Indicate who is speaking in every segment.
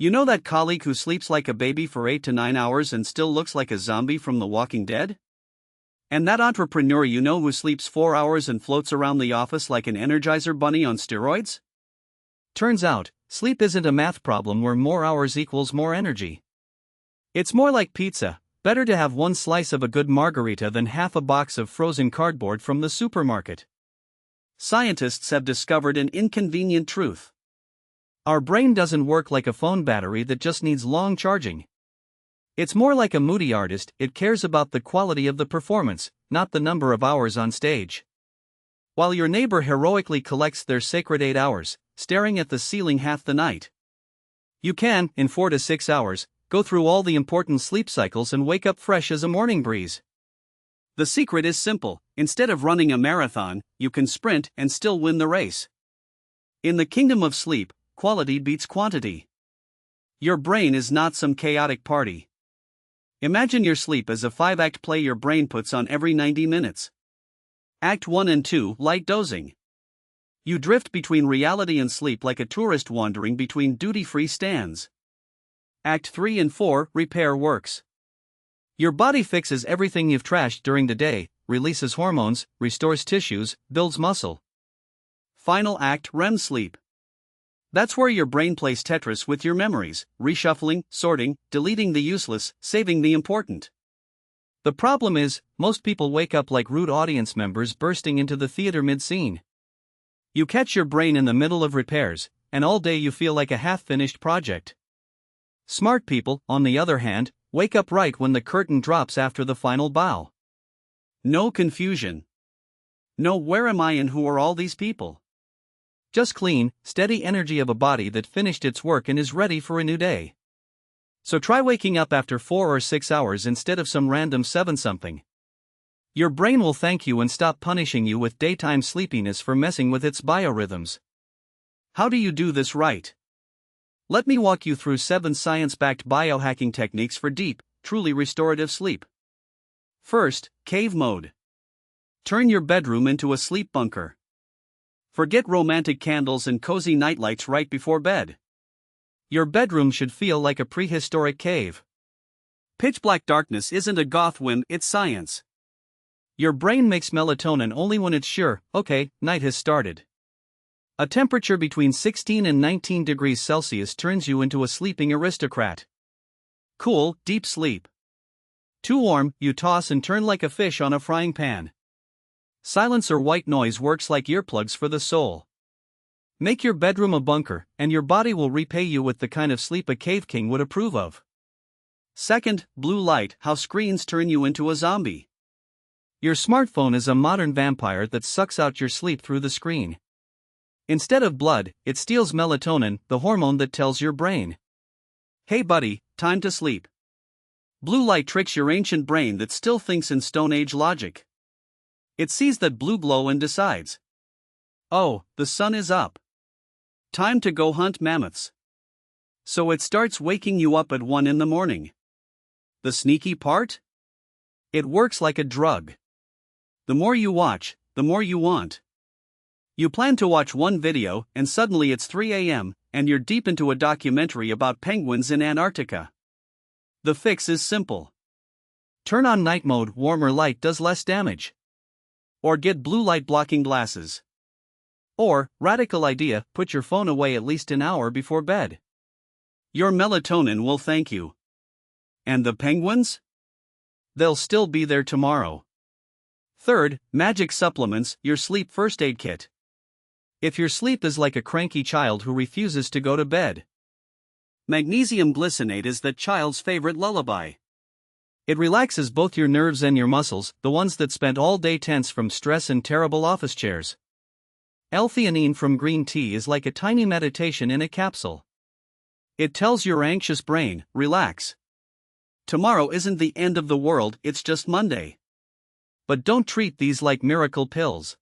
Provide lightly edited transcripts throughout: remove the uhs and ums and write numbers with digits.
Speaker 1: You know that colleague who sleeps like a baby for 8 to 9 hours and still looks like a zombie from The Walking Dead? And that entrepreneur you know who sleeps 4 hours and floats around the office like an Energizer bunny on steroids? Turns out, sleep isn't a math problem where more hours equals more energy. It's more like pizza. Better to have one slice of a good margarita than half a box of frozen cardboard from the supermarket. Scientists have discovered an inconvenient truth. Our brain doesn't work like a phone battery that just needs long charging. It's more like a moody artist, it cares about the quality of the performance, not the number of hours on stage. While your neighbor heroically collects their sacred 8 hours, staring at the ceiling half the night, you can, in 4 to 6 hours, go through all the important sleep cycles and wake up fresh as a morning breeze. The secret is simple: instead of running a marathon, you can sprint and still win the race. In the kingdom of sleep, quality beats quantity. Your brain is not some chaotic party. Imagine your sleep as a 5-act play your brain puts on every 90 minutes. Act 1 and 2, light dozing. You drift between reality and sleep like a tourist wandering between duty-free stands. Act 3 and 4, repair works. Your body fixes everything you've trashed during the day, releases hormones, restores tissues, builds muscle. Final act, REM sleep. That's where your brain plays Tetris with your memories, reshuffling, sorting, deleting the useless, saving the important. The problem is, most people wake up like rude audience members bursting into the theater mid-scene. You catch your brain in the middle of repairs, and all day you feel like a half-finished project. Smart people, on the other hand, wake up right when the curtain drops after the final bow. No confusion. No where am I and who are all these people? Just clean, steady energy of a body that finished its work and is ready for a new day. So try waking up after 4 or 6 hours instead of some random 7-something. Your brain will thank you and stop punishing you with daytime sleepiness for messing with its biorhythms. How do you do this right? Let me walk you through 7 science-backed biohacking techniques for deep, truly restorative sleep. First, cave mode. Turn your bedroom into a sleep bunker. Forget romantic candles and cozy nightlights right before bed. Your bedroom should feel like a prehistoric cave. Pitch black darkness isn't a goth whim, it's science. Your brain makes melatonin only when it's sure, okay, night has started. A temperature between 16 and 19 degrees Celsius turns you into a sleeping aristocrat. Cool, deep sleep. Too warm, you toss and turn like a fish on a frying pan. Silence or white noise works like earplugs for the soul. Make your bedroom a bunker, and your body will repay you with the kind of sleep a cave king would approve of. Second, blue light, how screens turn you into a zombie. Your smartphone is a modern vampire that sucks out your sleep through the screen. Instead of blood, it steals melatonin, the hormone that tells your brain, hey buddy, time to sleep. Blue light tricks your ancient brain that still thinks in Stone Age logic. It sees that blue glow and decides, oh, the sun is up. Time to go hunt mammoths. So it starts waking you up at 1 in the morning. The sneaky part? It works like a drug. The more you watch, the more you want. You plan to watch one video, and suddenly it's 3 a.m., and you're deep into a documentary about penguins in Antarctica. The fix is simple. Turn on night mode, warmer light does less damage. Or get blue light blocking glasses. Or, radical idea, put your phone away at least an hour before bed. Your melatonin will thank you. And the penguins? They'll still be there tomorrow. Third, magic supplements, your sleep first aid kit. If your sleep is like a cranky child who refuses to go to bed, magnesium glycinate is that child's favorite lullaby. It relaxes both your nerves and your muscles, the ones that spent all day tense from stress and terrible office chairs. L-theanine from green tea is like a tiny meditation in a capsule. It tells your anxious brain, relax. Tomorrow isn't the end of the world, it's just Monday. But don't treat these like miracle pills.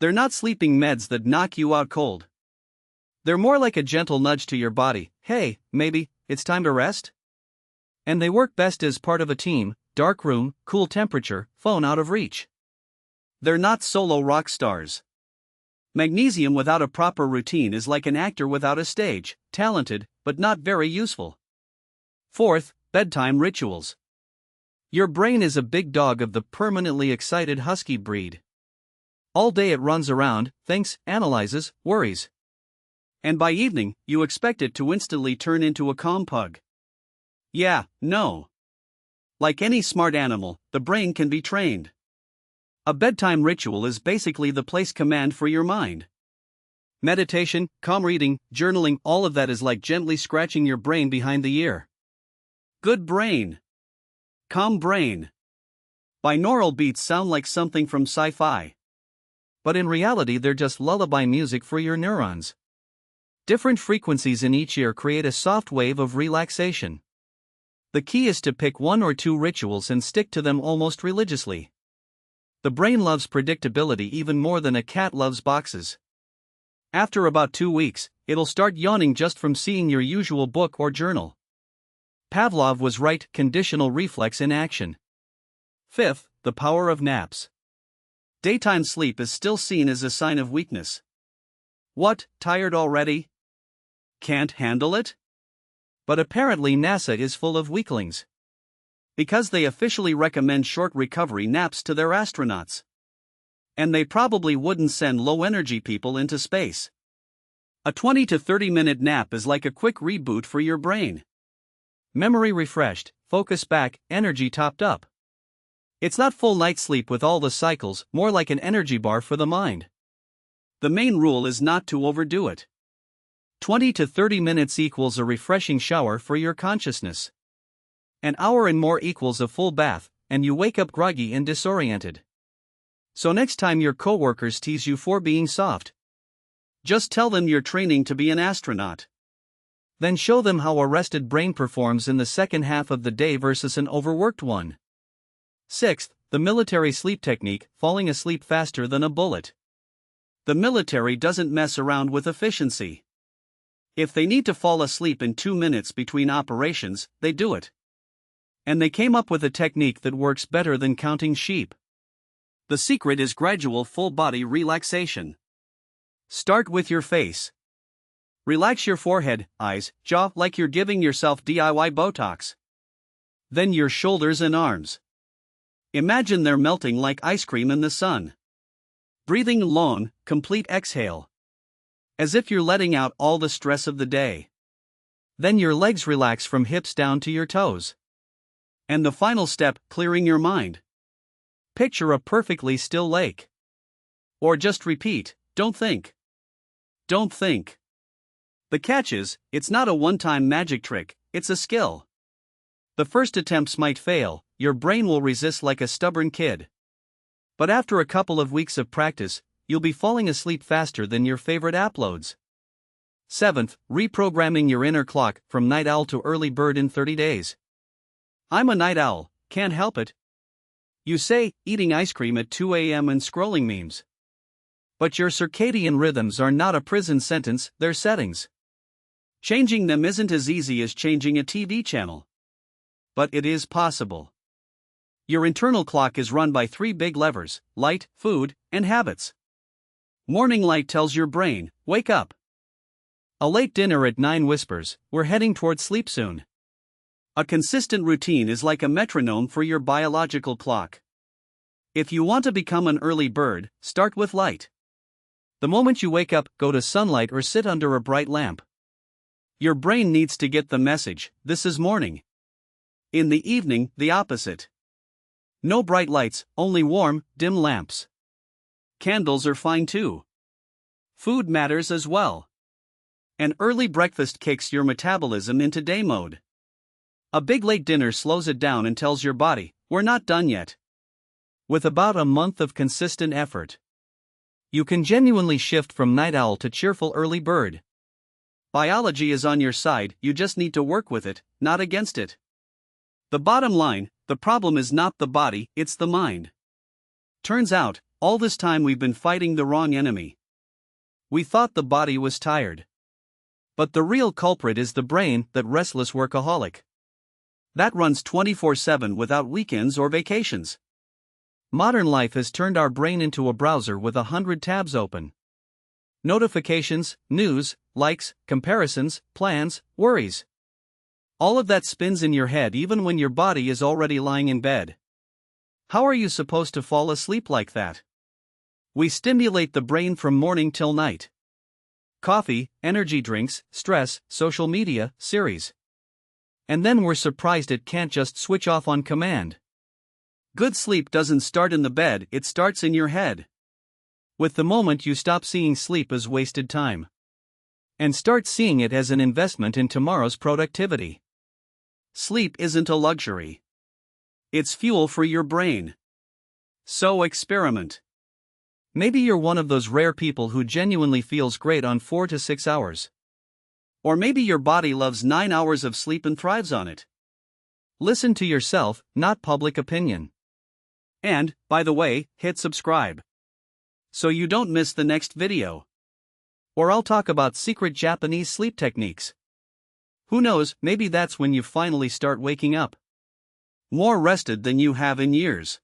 Speaker 1: They're not sleeping meds that knock you out cold. They're more like a gentle nudge to your body, hey, maybe, it's time to rest? And they work best as part of a team, dark room, cool temperature, phone out of reach. They're not solo rock stars. Magnesium without a proper routine is like an actor without a stage, talented, but not very useful. Fourth, bedtime rituals. Your brain is a big dog of the permanently excited husky breed. All day it runs around, thinks, analyzes, worries. And by evening, you expect it to instantly turn into a calm pug. Yeah, no. Like any smart animal, the brain can be trained. A bedtime ritual is basically the place command for your mind. Meditation, calm reading, journaling, all of that is like gently scratching your brain behind the ear. Good brain. Calm brain. Binaural beats sound like something from sci-fi. But in reality, they're just lullaby music for your neurons. Different frequencies in each ear create a soft wave of relaxation. The key is to pick 1 or 2 rituals and stick to them almost religiously. The brain loves predictability even more than a cat loves boxes. After about 2 weeks, it'll start yawning just from seeing your usual book or journal. Pavlov was right, conditional reflex in action. Fifth, the power of naps. Daytime sleep is still seen as a sign of weakness. What, tired already? Can't handle it? But apparently NASA is full of weaklings. Because they officially recommend short recovery naps to their astronauts. And they probably wouldn't send low-energy people into space. A 20 to 30-minute nap is like a quick reboot for your brain. Memory refreshed, focus back, energy topped up. It's not full night sleep with all the cycles, more like an energy bar for the mind. The main rule is not to overdo it. 20 to 30 minutes equals a refreshing shower for your consciousness. An hour and more equals a full bath, and you wake up groggy and disoriented. So next time your coworkers tease you for being soft, just tell them you're training to be an astronaut. Then show them how a rested brain performs in the second half of the day versus an overworked one. Sixth, the military sleep technique, falling asleep faster than a bullet. The military doesn't mess around with efficiency. If they need to fall asleep in 2 minutes between operations, they do it. And they came up with a technique that works better than counting sheep. The secret is gradual full-body relaxation. Start with your face. Relax your forehead, eyes, jaw like you're giving yourself DIY Botox. Then your shoulders and arms. Imagine they're melting like ice cream in the sun. Breathing long, complete exhale. As if you're letting out all the stress of the day. Then your legs relax from hips down to your toes. And the final step, clearing your mind. Picture a perfectly still lake. Or just repeat, don't think. Don't think. The catch is, it's not a one-time magic trick, it's a skill. The first attempts might fail, your brain will resist like a stubborn kid. But after a couple of weeks of practice, you'll be falling asleep faster than your favorite app loads. Seventh, reprogramming your inner clock from night owl to early bird in 30 days. I'm a night owl, can't help it. You say, eating ice cream at 2 a.m. and scrolling memes. But your circadian rhythms are not a prison sentence, they're settings. Changing them isn't as easy as changing a TV channel. But it is possible. Your internal clock is run by 3 big levers: light, food, and habits. Morning light tells your brain, wake up. A late dinner at 9 whispers, we're heading toward sleep soon. A consistent routine is like a metronome for your biological clock. If you want to become an early bird, start with light. The moment you wake up, go to sunlight or sit under a bright lamp. Your brain needs to get the message, this is morning. In the evening, the opposite. No bright lights, only warm, dim lamps. Candles are fine too. Food matters as well. An early breakfast kicks your metabolism into day mode. A big late dinner slows it down and tells your body, we're not done yet. With about a month of consistent effort, you can genuinely shift from night owl to cheerful early bird. Biology is on your side, you just need to work with it, not against it. The bottom line, the problem is not the body, it's the mind. Turns out, all this time we've been fighting the wrong enemy. We thought the body was tired. But the real culprit is the brain, that restless workaholic. That runs 24/7 without weekends or vacations. Modern life has turned our brain into a browser with 100 tabs open. Notifications, news, likes, comparisons, plans, worries. All of that spins in your head even when your body is already lying in bed. How are you supposed to fall asleep like that? We stimulate the brain from morning till night. Coffee, energy drinks, stress, social media, series. And then we're surprised it can't just switch off on command. Good sleep doesn't start in the bed, it starts in your head. With the moment you stop seeing sleep as wasted time and start seeing it as an investment in tomorrow's productivity. Sleep isn't a luxury. It's fuel for your brain. So experiment. Maybe you're one of those rare people who genuinely feels great on 4 to 6 hours. Or maybe your body loves 9 hours of sleep and thrives on it. Listen to yourself, not public opinion. And, by the way, hit subscribe so you don't miss the next video. Or I'll talk about secret Japanese sleep techniques. Who knows, maybe that's when you finally start waking up more rested than you have in years.